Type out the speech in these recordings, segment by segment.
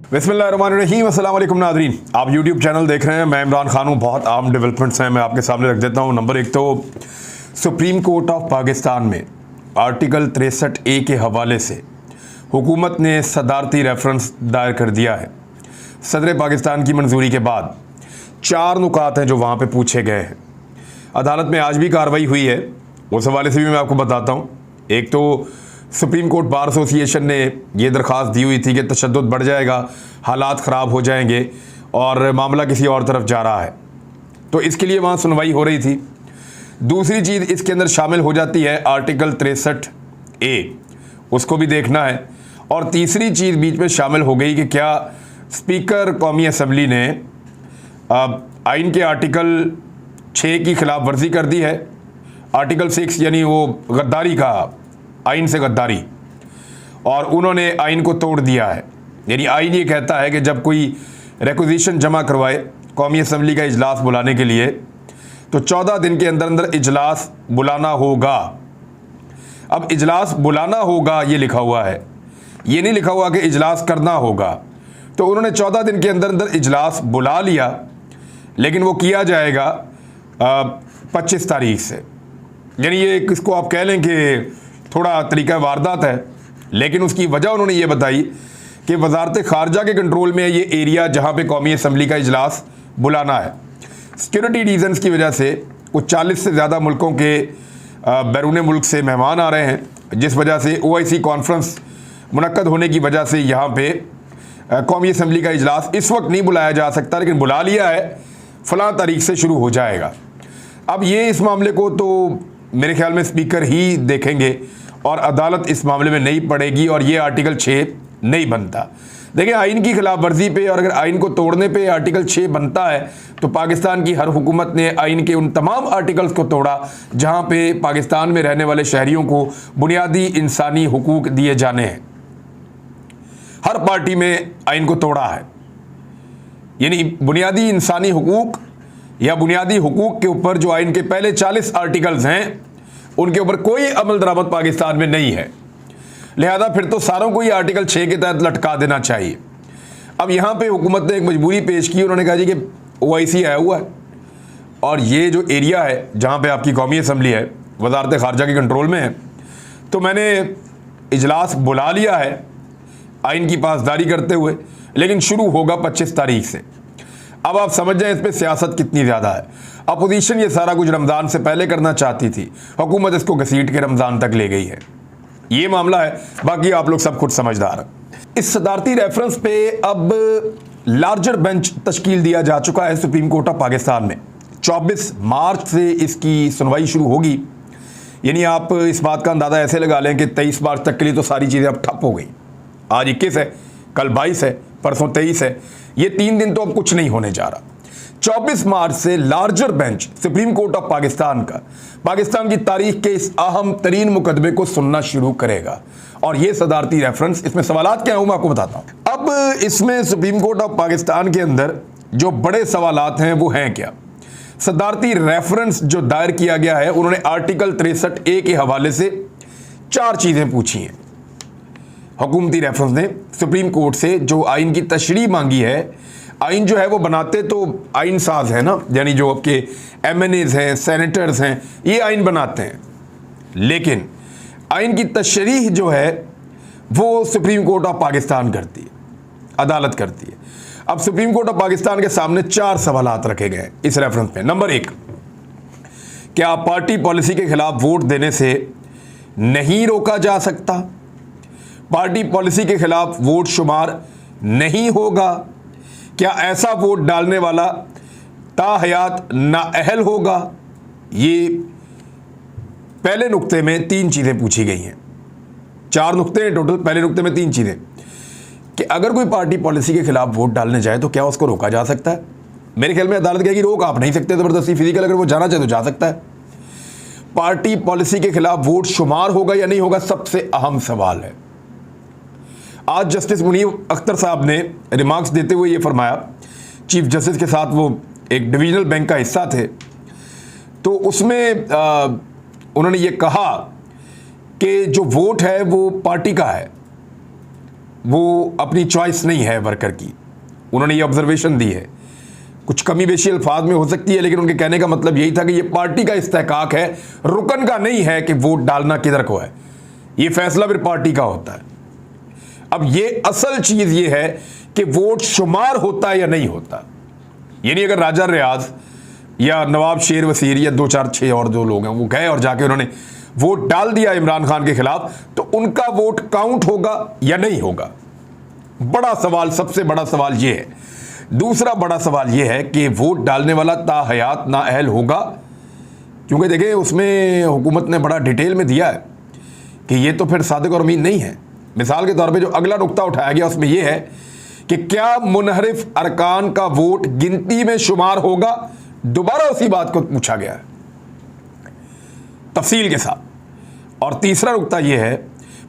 बिस्मिल्लाहिर्रहमानिर्रहीम, अस्सलाम वालेकुम नाज़रीन। आप यूट्यूब चैनल देख रहे हैं, मैं इमरान खान हूँ। बहुत आम डेवलपमेंट्स हैं, मैं आपके सामने रख देता हूँ। नंबर एक तो सुप्रीम कोर्ट ऑफ पाकिस्तान में आर्टिकल 63A के हवाले से हुकूमत ने सदारती रेफरेंस दायर कर दिया है। सदर पाकिस्तान की मंजूरी के बाद 4 नुकात हैं जो वहाँ पर पूछे गए हैं। अदालत में आज भी कार्रवाई हुई है, उस हवाले से भी मैं आपको बताता हूँ। एक तो सुप्रीम कोर्ट बार एसोसिएशन ने ये दरख्वास्त दी हुई थी कि तशद्दुद बढ़ जाएगा, हालात ख़राब हो जाएंगे और मामला किसी और तरफ जा रहा है, तो इसके लिए वहाँ सुनवाई हो रही थी। दूसरी चीज़ इसके अंदर शामिल हो जाती है आर्टिकल 63A, उसको भी देखना है। और तीसरी चीज़ बीच में शामिल हो गई कि क्या स्पीकर कौमी असम्बली ने आइन के आर्टिकल 6 की खिलाफ वर्जी कर दी है। आर्टिकल 6 यानी वो गद्दारी का, आइन से गद्दारी, और उन्होंने आइन को तोड़ दिया है। यानी आइन ये कहता है कि जब कोई रिक्विजिशन जमा करवाए कौमी असम्बली का इजलास बुलाने के लिए, तो 14 दिन के अंदर अंदर इजलास बुलाना होगा। अब इजलास बुलाना होगा ये लिखा हुआ है, ये नहीं लिखा हुआ कि इजलास करना होगा। तो उन्होंने 14 दिन के अंदर अंदर इजलास बुला लिया, लेकिन वो किया जाएगा 25 तारीख से। यानी ये इसको आप कह लें कि थोड़ा तरीका वारदात है, लेकिन उसकी वजह उन्होंने ये बताई कि वजारत खारजा के कंट्रोल में ये एरिया जहाँ पे कौमी असम्बली का इजलास बुलाना है। सिक्योरिटी रीजंस की वजह से कुछ 40 से ज़्यादा मुल्कों के बैरून मुल्क से मेहमान आ रहे हैं, जिस वजह से OIC कॉन्फ्रेंस मुनक्कद होने की वजह से यहाँ पे कौमी असम्बली का इजलास इस वक्त नहीं बुलाया जा सकता, लेकिन बुला लिया है, फ़लाँ तारीख से शुरू हो जाएगा। अब ये इस मामले को तो मेरे ख्याल में स्पीकर ही देखेंगे और अदालत इस मामले में नहीं पड़ेगी, और ये आर्टिकल 6 नहीं बनता। देखिए, आइन की खिलाफ वर्जी पे और अगर आइन को तोड़ने पे आर्टिकल 6 बनता है, तो पाकिस्तान की हर हुकूमत ने आइन के उन तमाम आर्टिकल्स को तोड़ा जहाँ पे पाकिस्तान में रहने वाले शहरियों को बुनियादी इंसानी हुकूक दिए जाने हैं। हर पार्टी में आइन को तोड़ा है। यानी बुनियादी इंसानी हुकूक या बुनियादी हुकूक के ऊपर जो आइन के पहले 40 आर्टिकल्स हैं, उनके ऊपर कोई अमल दरामद पाकिस्तान में नहीं है। लिहाजा फिर तो सारों को ये आर्टिकल 6 के तहत लटका देना चाहिए। अब यहाँ पे हुकूमत ने एक मजबूरी पेश की, उन्होंने कहा जी कि OIC आया हुआ है और ये जो एरिया है जहाँ पे आपकी कौमी असम्बली है वजारत खारजा के कंट्रोल में है, तो मैंने इजलास बुला लिया है आइन की पासदारी करते हुए, लेकिन शुरू होगा 25 तारीख से। अब आप समझ जाएं इस पर सियासत कितनी ज़्यादा है। अपोजिशन ये सारा कुछ रमज़ान से पहले करना चाहती थी, हुकूमत इसको घसीट के रमज़ान तक ले गई है। ये मामला है, बाकी आप लोग सब कुछ समझदार हैं। इस सदारती रेफरेंस पे अब लार्जर बेंच तश्कील दिया जा चुका है सुप्रीम कोर्ट ऑफ पाकिस्तान में। 24 मार्च से इसकी सुनवाई शुरू होगी। यानी आप इस बात का अंदाज़ा ऐसे लगा लें कि 23 मार्च तक के लिए तो सारी चीज़ें अब ठप हो गई। आज 21 है, कल 22 है, परसों 23 है। ये 3 दिन तो अब कुछ नहीं होने जा रहा। 24 मार्च से larger bench supreme court of Pakistan का पाकिस्तान की तारीख के इस अहम तरीन मुकदमे को सुनना शुरू करेगा। और ये सदारती रेफरेंस, इसमें सवालात क्या हूं मैं आपको बताता हूं। अब इसमें सुप्रीम कोर्ट ऑफ पाकिस्तान के अंदर जो बड़े सवालात हैं वो हैं क्या। सदारती रेफरेंस जो दायर किया गया है, उन्होंने आर्टिकल 63A के हवाले से 4 चीज़ें पूछी हैं। हुकूमती रेफरेंस ने सुप्रीम कोर्ट से जो आइन की तशरीह मांगी है, आइन जो है वो बनाते तो आइन साज है ना, यानी जो आपके MNAs हैं, सेनेटर्स हैं, ये आइन बनाते हैं, लेकिन आइन की तशरीह जो है वो सुप्रीम कोर्ट ऑफ पाकिस्तान करती है, अदालत करती है। अब सुप्रीम कोर्ट ऑफ पाकिस्तान के सामने 4 सवालात रखे गए इस रेफरेंस में। नंबर 1, क्या पार्टी पॉलिसी के खिलाफ वोट देने से नहीं रोका जा सकता? पार्टी पॉलिसी के खिलाफ वोट शुमार नहीं होगा? क्या ऐसा वोट डालने वाला ताहयात नाअहल होगा? ये पहले नुक्ते में 3 चीज़ें पूछी गई हैं। 4 नुक्ते हैं टोटल, पहले नुक्ते में 3 चीज़ें कि अगर कोई पार्टी पॉलिसी के खिलाफ वोट डालने जाए तो क्या उसको रोका जा सकता है? मेरे ख्याल में अदालत कहेगी रोक आप नहीं सकते ज़बरदस्ती, फिजिकल अगर वो जाना चाहे तो जा सकता है। पार्टी पॉलिसी के खिलाफ वोट शुमार होगा या नहीं होगा, सबसे अहम सवाल है। आज जस्टिस मुनीर अख्तर साहब ने रिमार्क्स देते हुए ये फरमाया, चीफ जस्टिस के साथ वो एक डिवीजनल बैंक का हिस्सा थे, तो उसमें उन्होंने ये कहा कि जो वोट है वो पार्टी का है, वो अपनी चॉइस नहीं है वर्कर की, उन्होंने ये ऑब्जर्वेशन दी है। कुछ कमी बेशी अल्फाज में हो सकती है, लेकिन उनके कहने का मतलब यही था कि ये पार्टी का इस्तेहकाक है, रुकन का नहीं है कि वोट डालना किधर को है। ये फैसला फिर पार्टी का होता है। अब ये असल चीज ये है कि वोट शुमार होता है या नहीं होता। यानी अगर राजा रियाज या नवाब शेर वसीर या 2-4-6 और जो लोग हैं वो गए और जाके उन्होंने वोट डाल दिया इमरान खान के खिलाफ, तो उनका वोट काउंट होगा या नहीं होगा? बड़ा सवाल, सबसे बड़ा सवाल ये है। दूसरा बड़ा सवाल ये है कि वोट डालने वाला ताहयात नाअहल होगा, क्योंकि देखें उसमें हुकूमत ने बड़ा डिटेल में दिया है कि ये तो फिर सादिक और अमीन नहीं है। मिसाल के तौर पे जो अगला नुक्ता उठाया गया उसमें यह है कि क्या मुनहरिफ अरकान का वोट गिनती में शुमार होगा? दोबारा उसी बात को पूछा गया है तफसील के साथ। और तीसरा नुक्ता यह है,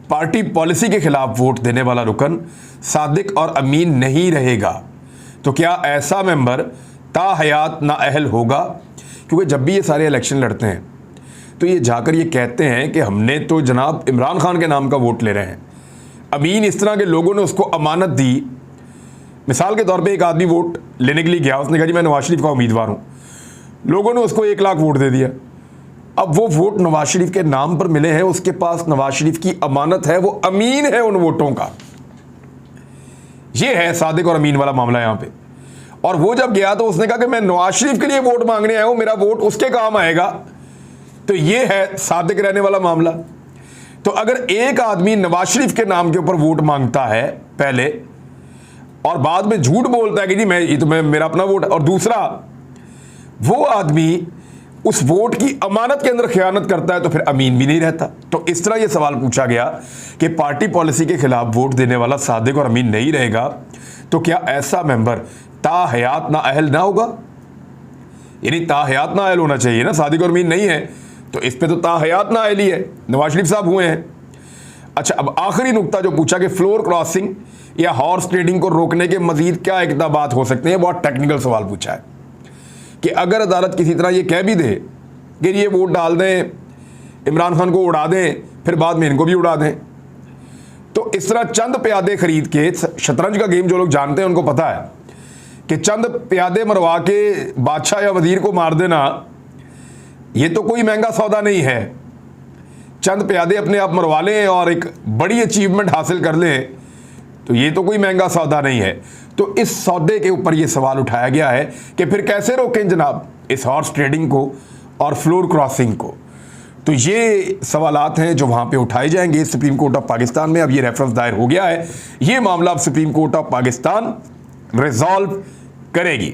पार्टी पॉलिसी के खिलाफ वोट देने वाला रुकन सादिक और अमीन नहीं रहेगा, तो क्या ऐसा मेंबर ताहयात नाअहल होगा? क्योंकि जब भी ये सारे इलेक्शन लड़ते हैं तो ये जाकर ये कहते हैं कि हमने तो जनाब इमरान खान के नाम का वोट ले रहे हैं। अमीन इस तरह के लोगों ने उसको अमानत दी। मिसाल के तौर पे एक आदमी वोट लेने के लिए गया, उसने कहा जी मैं नवाज शरीफ का उम्मीदवार हूँ, लोगों ने उसको 1 लाख वोट दे दिया। अब वो वोट नवाज शरीफ के नाम पर मिले हैं, उसके पास नवाज शरीफ की अमानत है, वो अमीन है उन वोटों का। ये है सादिक और अमीन वाला मामला यहाँ पे। और वो जब गया तो उसने कहा कि मैं नवाज शरीफ के लिए वोट मांगने आया हूं, मेरा वोट उसके काम आएगा। तो ये है सादिक रहने वाला मामला। तो अगर एक आदमी नवाज शरीफ के नाम के ऊपर वोट मांगता है पहले और बाद में झूठ बोलता है कि जी मैं मेरा अपना वोट, और दूसरा वो आदमी उस वोट की अमानत के अंदर खयानत करता है, तो फिर अमीन भी नहीं रहता। तो इस तरह यह सवाल पूछा गया कि पार्टी पॉलिसी के खिलाफ वोट देने वाला सादिक और अमीन नहीं रहेगा, तो क्या ऐसा मेंबर ताहयात नाअहल ना होगा? यानी ताहयात नाअहल होना चाहिए ना, सादिक और अमीन नहीं है तो इस पे तो ताहयात नाअहल ही है, नवाज शरीफ साहब हुए हैं। अच्छा, अब आखिरी नुक्ता जो पूछा कि फ्लोर क्रॉसिंग या हॉर्स ट्रेडिंग को रोकने के मजीद क्या इक़दामात हो सकते हैं, बहुत टेक्निकल सवाल पूछा है कि अगर अदालत किसी तरह ये कह भी दे कि ये वोट डाल दें, इमरान खान को उड़ा दें, फिर बाद में इनको भी उड़ा दें, तो इस तरह चंद प्यादे खरीद के, शतरंज का गेम जो लोग जानते हैं उनको पता है कि चंद प्यादे मरवा के बादशाह या वजीर को मार देना ये तो कोई महंगा सौदा नहीं है। चंद प्यादे अपने आप मरवा लें और एक बड़ी अचीवमेंट हासिल कर लें तो ये तो कोई महंगा सौदा नहीं है। तो इस सौदे के ऊपर ये सवाल उठाया गया है कि फिर कैसे रोकें जनाब इस हॉर्स ट्रेडिंग को और फ्लोर क्रॉसिंग को। तो ये सवालात हैं जो वहाँ पे उठाए जाएंगे सुप्रीम कोर्ट ऑफ पाकिस्तान में। अब ये रेफरेंस दायर हो गया है, ये मामला अब supreme court of Pakistan resolve करेगी।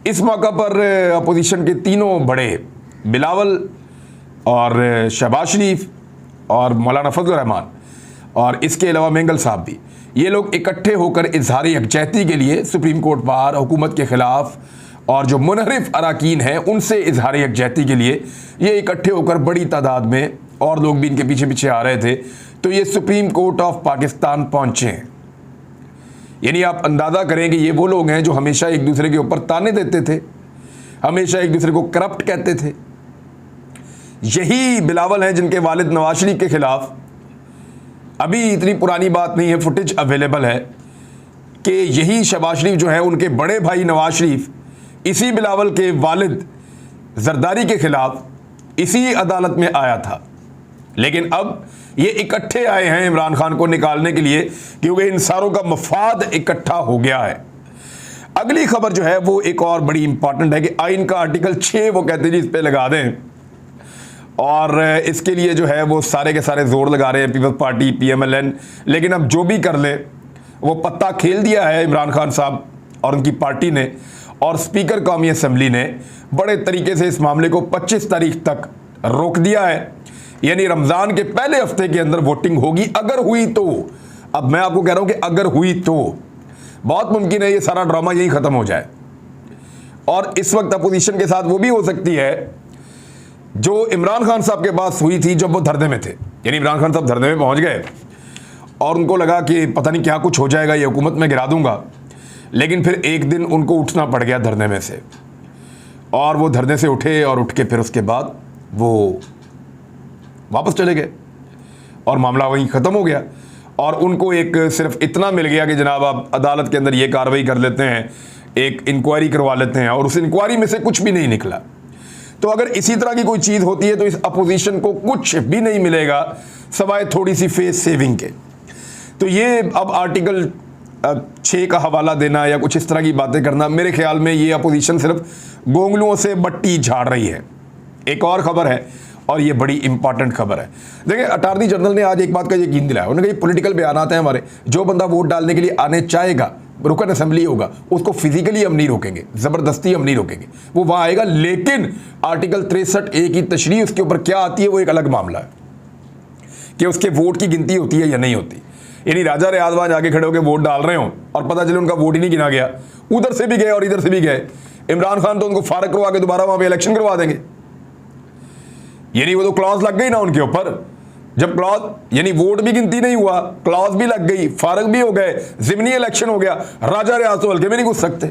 इस मौका पर अपोजिशन के तीनों बड़े, बिलावल और शहबाज शरीफ और मौलाना फजल रहमान और इसके अलावा मेंगल साहब भी, ये लोग इकट्ठे होकर इजहार यकजहती के लिए सुप्रीम कोर्ट बार हुकूमत के खिलाफ और जो मुनहरिफ अराकीन हैं उनसे इजहार यकजहती के लिए ये इकट्ठे होकर बड़ी तादाद में, और लोग भी इनके पीछे पीछे आ रहे थे, तो ये सुप्रीम कोर्ट ऑफ पाकिस्तान पहुंचे हैं। यानी आप अंदाज़ा करें कि ये वो लोग हैं जो हमेशा एक दूसरे के ऊपर ताने देते थे, हमेशा एक दूसरे को करप्ट कहते थे। यही बिलावल हैं जिनके वालिद नवाज शरीफ के खिलाफ, अभी इतनी पुरानी बात नहीं है, फुटेज अवेलेबल है कि यही शहबाज शरीफ जो है उनके बड़े भाई नवाज शरीफ इसी बिलावल के वालिद जरदारी के खिलाफ इसी अदालत में आया था। लेकिन अब ये इकट्ठे आए हैं इमरान खान को निकालने के लिए, क्योंकि इन सारों का मफाद इकट्ठा हो गया है। अगली खबर जो है वो एक और बड़ी इंपॉर्टेंट है कि आइन का आर्टिकल 6 वो कहते हैं जी इस पे लगा दें, और इसके लिए जो है वो सारे के सारे जोर लगा रहे हैं पीपल्स पार्टी, PMLN। लेकिन अब जो भी कर ले, वो पत्ता खेल दिया है इमरान खान साहब और उनकी पार्टी ने, और स्पीकर कौमी असम्बली ने बड़े तरीके से इस मामले को 25 तारीख तक रोक दिया है। यानी रमज़ान के पहले हफ्ते के अंदर वोटिंग होगी, अगर हुई तो। अब मैं आपको कह रहा हूं कि अगर हुई तो बहुत मुमकिन है ये सारा ड्रामा यही ख़त्म हो जाए। और इस वक्त अपोजिशन के साथ वो भी हो सकती है जो इमरान खान साहब के पास हुई थी जब वो धरने में थे। यानी इमरान खान साहब धरने में पहुंच गए और उनको लगा कि पता नहीं क्या कुछ हो जाएगा, ये हुकूमत में गिरा दूंगा, लेकिन फिर एक दिन उनको उठना पड़ गया धरने में से, और वो धरने से उठे और उठ के फिर उसके बाद वो वापस चले गए और मामला वहीं ख़त्म हो गया। और उनको एक सिर्फ इतना मिल गया कि जनाब आप अदालत के अंदर ये कार्रवाई कर लेते हैं, एक इंक्वायरी करवा लेते हैं, और उस इंक्वायरी में से कुछ भी नहीं निकला। तो अगर इसी तरह की कोई चीज़ होती है तो इस अपोजिशन को कुछ भी नहीं मिलेगा सवाए थोड़ी सी फेस सेविंग के। तो ये अब आर्टिकल 6 का हवाला देना या कुछ इस तरह की बातें करना, मेरे ख्याल में ये अपोजिशन सिर्फ गोंगलुओं से बट्टी झाड़ रही है। एक और खबर है, और ये बड़ी इंपॉर्टेंट खबर है। देखिए, अटॉर्नी जनरल ने आज एक बात का यकीन दिलाया। उन्होंने कहा पॉलिटिकल बयानात हैं हमारे, जो बंदा वोट डालने के लिए आने चाहेगा, रुकन असेंबली होगा, उसको फिजिकली हम नहीं रोकेंगे, ज़बरदस्ती हम नहीं रोकेंगे, वो वहाँ आएगा। लेकिन आर्टिकल 63A की तशरीह उसके ऊपर क्या आती है वो एक अलग मामला है कि उसके वोट की गिनती होती है या नहीं होती। यानी राजा रियाज वहाँ जाके खड़े होकर वोट डाल रहे हो और पता चले उनका वोट ही नहीं गिना गया, उधर से भी गए और इधर से भी गए, इमरान खान तो उनको फारग करवा के दोबारा वहाँ पे इलेक्शन करवा देंगे। यानी वो तो क्लॉज लग गई ना उनके ऊपर। जब क्लॉज यानी वोट भी गिनती नहीं हुआ, क्लॉज भी लग गई, फारग भी हो गए, ज़िमनी इलेक्शन हो गया, राजा रियाज तो हल्के में नहीं घुस सकते।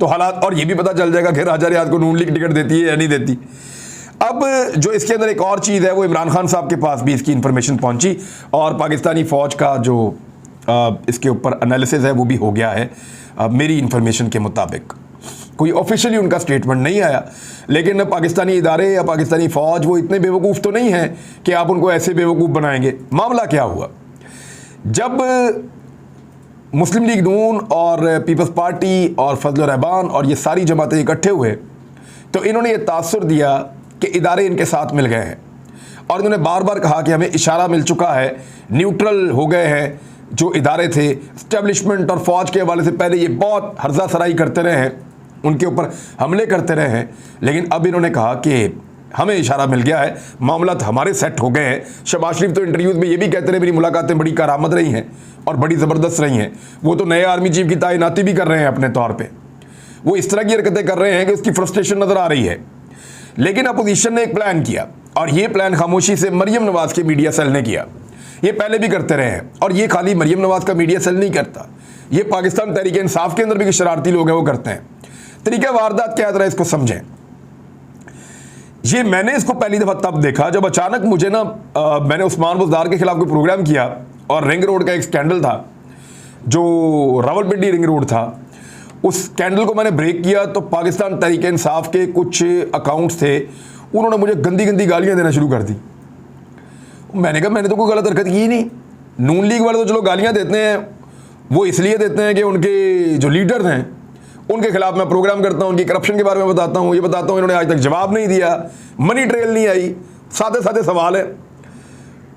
तो हालात, और ये भी पता चल जाएगा कि राजा रियाज को नून लीग टिकट देती है या नहीं देती। अब जो इसके अंदर एक और चीज़ है, वो इमरान खान साहब के पास भी इसकी इंफॉर्मेशन पहुंची और पाकिस्तानी फ़ौज का जो इसके ऊपर एनालिसिस है वो भी हो गया है। मेरी इंफॉर्मेशन के मुताबिक कोई ऑफिशियली उनका स्टेटमेंट नहीं आया, लेकिन पाकिस्तानी इदारे या पाकिस्तानी फ़ौज वो इतने बेवकूफ़ तो नहीं है कि आप उनको ऐसे बेवकूफ़ बनाएंगे। मामला क्या हुआ, जब मुस्लिम लीग नून और पीपल्स पार्टी और फजल रहमान और ये सारी जमातें इकट्ठे हुए तो इन्होंने ये तासुर दिया कि इदारे इनके साथ मिल गए हैं, और इन्होंने बार बार कहा कि हमें इशारा मिल चुका है, न्यूट्रल हो गए हैं जो इदारे थे। इस्टेब्लिशमेंट और फ़ौज के हवाले से पहले ये बहुत हर्जा सराई करते रहे हैं, उनके ऊपर हमले करते रहे हैं, लेकिन अब इन्होंने कहा कि हमें इशारा मिल गया है, मामला हमारे सेट हो गए हैं। शहबाज शरीफ तो इंटरव्यूज़ में ये भी कहते रहे मेरी मुलाकातें बड़ी करामत रही हैं और बड़ी ज़बरदस्त रही हैं। वो तो नए आर्मी चीफ की तैनाती भी कर रहे हैं अपने तौर पर, वो इस तरह की हरकतें कर रहे हैं कि उसकी फ्रस्ट्रेशन नज़र आ रही है। लेकिन अपोजिशन ने एक प्लान किया, और ये प्लान खामोशी से मरियम नवाज के मीडिया सेल ने किया। ये पहले भी करते रहे हैं, और ये खाली मरियम नवाज का मीडिया सेल नहीं करता, ये पाकिस्तान तहरीक इंसाफ के अंदर भी शरारती लोग हैं वो करते हैं। तरीका वारदात क्या है, इसको समझें। ये मैंने इसको पहली दफ़ा तब देखा जब अचानक मुझे ना मैंने उस्मान बुज़दार के खिलाफ कोई प्रोग्राम किया, और रिंग रोड का एक स्कैंडल था जो रावलपिंडी रिंग रोड था, उस स्कैंडल को मैंने ब्रेक किया तो पाकिस्तान तहरीक इंसाफ के कुछ अकाउंट्स थे, उन्होंने मुझे गंदी गंदी गालियाँ देना शुरू कर दी। मैंने कहा मैंने तो कोई गलत हरकत की नहीं। नून लीग वाले तो चलो गालियाँ देते हैं, वो इसलिए देते हैं कि उनके जो लीडर्स हैं उनके खिलाफ मैं प्रोग्राम करता हूँ, उनकी करप्शन के बारे में बताता हूँ, ये बताता हूँ, इन्होंने आज तक जवाब नहीं दिया, मनी ट्रेल नहीं आई, सादे सादे सवाल है,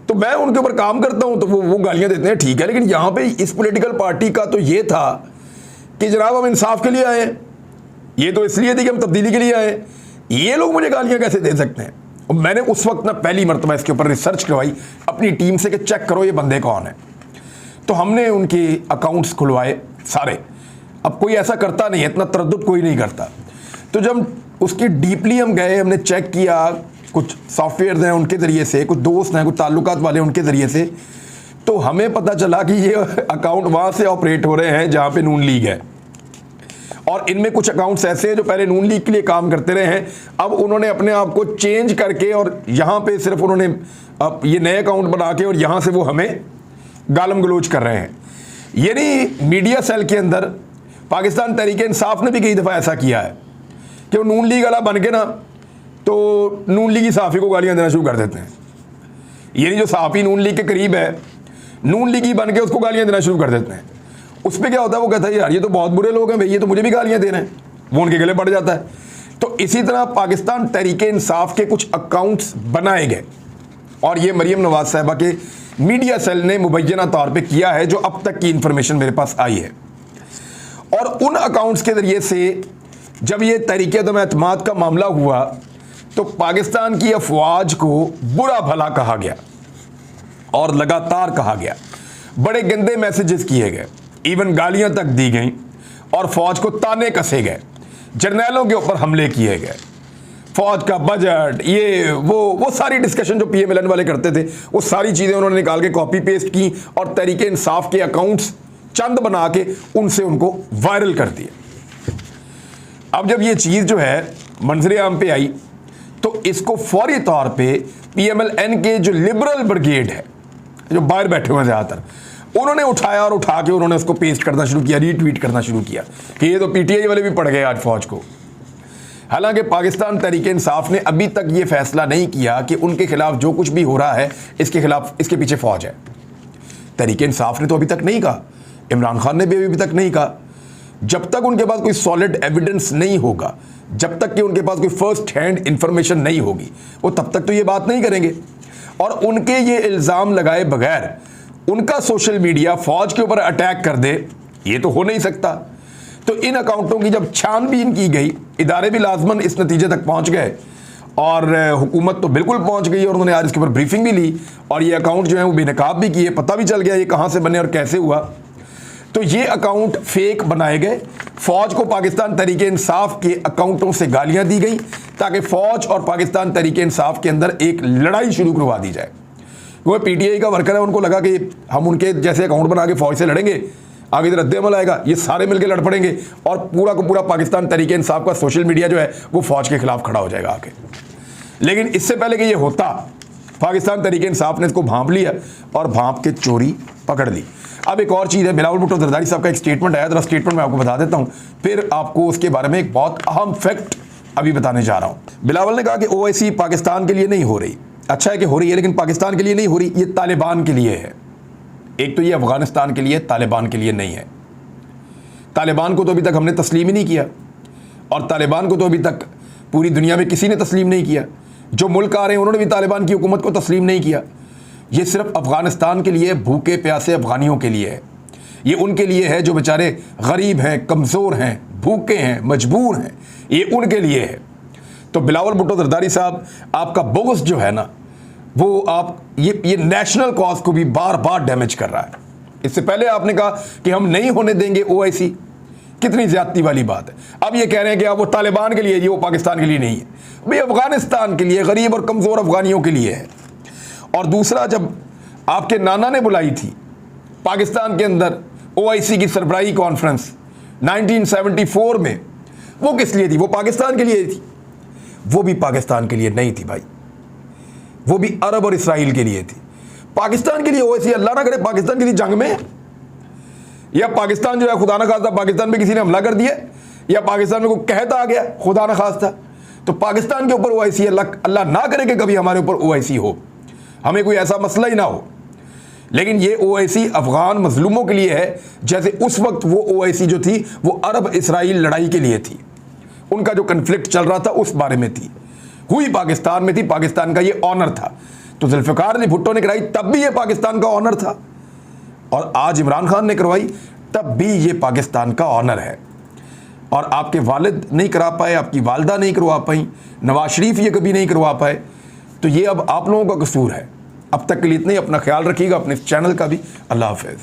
तो मैं उनके ऊपर काम करता हूँ तो वो गालियाँ देते हैं, ठीक है। लेकिन यहाँ पे इस पॉलिटिकल पार्टी का तो ये था कि जनाब हम इंसाफ के लिए आए हैं, ये तो इसलिए थी कि हम तब्दीली के लिए आए, ये लोग मुझे गालियाँ कैसे दे सकते हैं। और मैंने उस वक्त ना पहली मरतबा इसके ऊपर रिसर्च करवाई अपनी टीम से कि चेक करो ये बंदे कौन है। तो हमने उनके अकाउंट्स खुलवाए सारे। अब कोई ऐसा करता नहीं है, इतना तरद्दुद कोई नहीं करता। तो जब उसकी डीपली हम गए, हमने चेक किया, कुछ सॉफ्टवेयर हैं उनके ज़रिए से, कुछ दोस्त हैं, कुछ ताल्लुकात वाले उनके ज़रिए से, तो हमें पता चला कि ये अकाउंट वहाँ से ऑपरेट हो रहे हैं जहाँ पे नून लीग है, और इनमें कुछ अकाउंट्स ऐसे हैं जो पहले नून लीग के लिए काम करते रहे हैं, अब उन्होंने अपने आप को चेंज करके और यहाँ पे सिर्फ उन्होंने अब ये नए अकाउंट बना के और यहाँ से वो हमें गालम गलोच कर रहे हैं। यानी मीडिया सेल के अंदर पाकिस्तान तहरीक इंसाफ ने भी कई दफ़ा ऐसा किया है कि वो नून लीग वाला बन के ना तो नून लीगी सहाफ़ी को गालियाँ देना शुरू कर देते हैं। यानी जो सहाफ़ी नून लीग के करीब है, नून लीगी बन के उसको गालियाँ देना शुरू कर देते हैं। उस पर क्या होता है, वो कहता है यार ये तो बहुत बुरे लोग हैं भाई, ये तो मुझे भी गालियाँ दे रहे हैं, वो उनके गले पड़ जाता है। तो इसी तरह पाकिस्तान तहरीक इंसाफ के कुछ अकाउंट्स बनाए गए, और ये मरियम नवाज साहिबा के मीडिया सेल ने मुबैना तौर पे किया है, जो अब तक की इंफॉर्मेशन मेरे पास आई है। और उन अकाउंट्स के ज़रिए से जब ये तहरीक-ए-एतमाद का मामला हुआ तो पाकिस्तान की अफवाज को बुरा भला कहा गया और लगातार कहा गया, बड़े गंदे मैसेजेस किए गए, इवन गालियां तक दी गई, और फौज को ताने कसे गए, जर्नैलों के ऊपर हमले किए गए, फौज का बजट, ये वो सारी डिस्कशन जो PMLN वाले करते थे वो सारी चीज़ें उन्होंने निकाल के कॉपी पेस्ट की और तहरीक इंसाफ के अकाउंट्स चंद बना के उनसे उनको वायरल कर दिया। अब जब ये चीज़ जो है मंजरे आम पे आई तो इसको फौरी तौर पे PMLN के जो लिबरल ब्रिगेड है जो बाहर बैठे हुए हैं ज़्यादातर, उन्होंने उठाया और उठा के उन्होंने उसको पेस्ट करना शुरू किया, रीट्वीट करना शुरू किया कि ये तो पीटीआई वाले भी पड़ गए आज फौज को। हालांकि पाकिस्तान तहरीक इंसाफ ने अभी तक ये फैसला नहीं किया कि उनके खिलाफ जो कुछ भी हो रहा है इसके खिलाफ, इसके पीछे फौज है। तहरीक इंसाफ ने तो अभी तक नहीं कहा, इमरान खान ने भी अभी तक नहीं कहा। जब तक उनके पास कोई सॉलिड एविडेंस नहीं होगा, जब तक कि उनके पास कोई फर्स्ट हैंड इंफॉर्मेशन नहीं होगी, वो तब तक तो ये बात नहीं करेंगे। और उनके ये इल्ज़ाम लगाए बगैर उनका सोशल मीडिया फौज के ऊपर अटैक कर दे, ये तो हो नहीं सकता। तो इन अकाउंटों की जब छानबीन की गई, इदारे भी लाजमन इस नतीजे तक पहुंच गए और हुकूमत तो बिल्कुल पहुंच गई और उन्होंने आज इसके ऊपर ब्रीफिंग भी ली और ये अकाउंट जो है वो बेनकाब भी किए, पता भी चल गया ये कहाँ से बने और कैसे हुआ। तो ये अकाउंट फेक बनाए गए, फौज को पाकिस्तान तहरीक इंसाफ के अकाउंटों से गालियां दी गई ताकि फौज और पाकिस्तान तहरीक इंसाफ के अंदर एक लड़ाई शुरू करवा दी जाए। वो पीटीआई का वर्कर है, उनको लगा कि हम उनके जैसे अकाउंट बना के फौज से लड़ेंगे, आगे रद्द अमल आएगा, ये सारे मिलकर लड़ पड़ेंगे और पूरा का पूरा पाकिस्तान तहरीक इंसाफ का सोशल मीडिया जो है वो फौज के खिलाफ खड़ा हो जाएगा आके। लेकिन इससे पहले कि ये होता, पाकिस्तान तहरीक इंसाफ ने इसको भांप लिया और भांप के चोरी पकड़ ली। अब एक और चीज़ है, बिलावल भुट्टो जरदारी साहब का एक स्टेटमेंट आया, जरा स्टेटमेंट मैं आपको बता देता हूँ, फिर आपको उसके बारे में एक बहुत अहम फैक्ट अभी बताने जा रहा हूँ। बिलावल ने कहा कि ओवैसी पाकिस्तान के लिए नहीं हो रही, अच्छा है कि हो रही है लेकिन पाकिस्तान के लिए नहीं हो रही, ये तालिबान के लिए है। एक तो ये अफगानिस्तान के लिए, तालिबान के लिए नहीं है। तालिबान को तो अभी तक हमने तस्लीम ही नहीं किया और तालिबान को तो अभी तक पूरी दुनिया में किसी ने तस्लीम नहीं किया। जो मुल्क आ रहे हैं उन्होंने भी तालिबान की हुकूमत को तस्लीम नहीं किया। ये सिर्फ अफगानिस्तान के लिए, भूखे प्यासे अफगानियों के लिए है। ये उनके लिए है जो बेचारे गरीब हैं, कमज़ोर हैं, भूखे हैं, मजबूर हैं, ये उनके लिए है। तो बिलावल भुट्टो जरदारी साहब, आपका बोगस जो है ना, वो आप ये नेशनल कॉज को भी बार बार डैमेज कर रहा है। इससे पहले आपने कहा कि हम नहीं होने देंगे ओआईसी, कितनी ज्यादती वाली बात है। अब ये कह रहे हैं कि अब वो तालिबान के लिए, ये वो पाकिस्तान के लिए नहीं है, भाई अफगानिस्तान के लिए, गरीब और कमज़ोर अफगानियों के लिए है। और दूसरा, जब आपके नाना ने बुलाई थी पाकिस्तान के अंदर ओआईसी की सरबराही कॉन्फ्रेंस 1974 में, वो किस लिए थी? वो पाकिस्तान के लिए थी। वो भी पाकिस्तान के लिए नहीं थी भाई, वो भी अरब और इसराइल के लिए थी। पाकिस्तान के लिए ओआईसी, अल्लाह ना करे पाकिस्तान किसी जंग में, या पाकिस्तान जो है खुदा न खास्ता पाकिस्तान पे किसी ने हमला कर दिया, या पाकिस्तान में कोई कहता आ गया खुदा न खास्ता, तो पाकिस्तान के ऊपर ओआईसी, अल्लाह ना करे कि कभी हमारे ऊपर ओआईसी हो, हमें कोई ऐसा मसला ही ना हो। लेकिन ये ओआईसी अफगान मजलूमों के लिए है, जैसे उस वक्त वो ओआईसी जो थी वो अरब इसराइल लड़ाई के लिए थी। उनका जो कन्फ्लिक्ट चल रहा था उस बारे में थी, हुई पाकिस्तान में थी, पाकिस्तान का ये ऑनर था। तो जुल्फ़िकार अली भुट्टो ने कराई, तब भी ये पाकिस्तान का ऑनर था, और आज इमरान खान ने करवाई, तब भी ये पाकिस्तान का ऑनर है। और आपके वालिद नहीं करा पाए, आपकी वालदा नहीं करवा पाई, नवाज शरीफ ये कभी नहीं करवा पाए, तो ये अब आप लोगों का कसूर है। अब तक के लिए इतना ही, अपना ख्याल रखिएगा, अपने इस चैनल का भी। अल्लाह हाफ़िज़।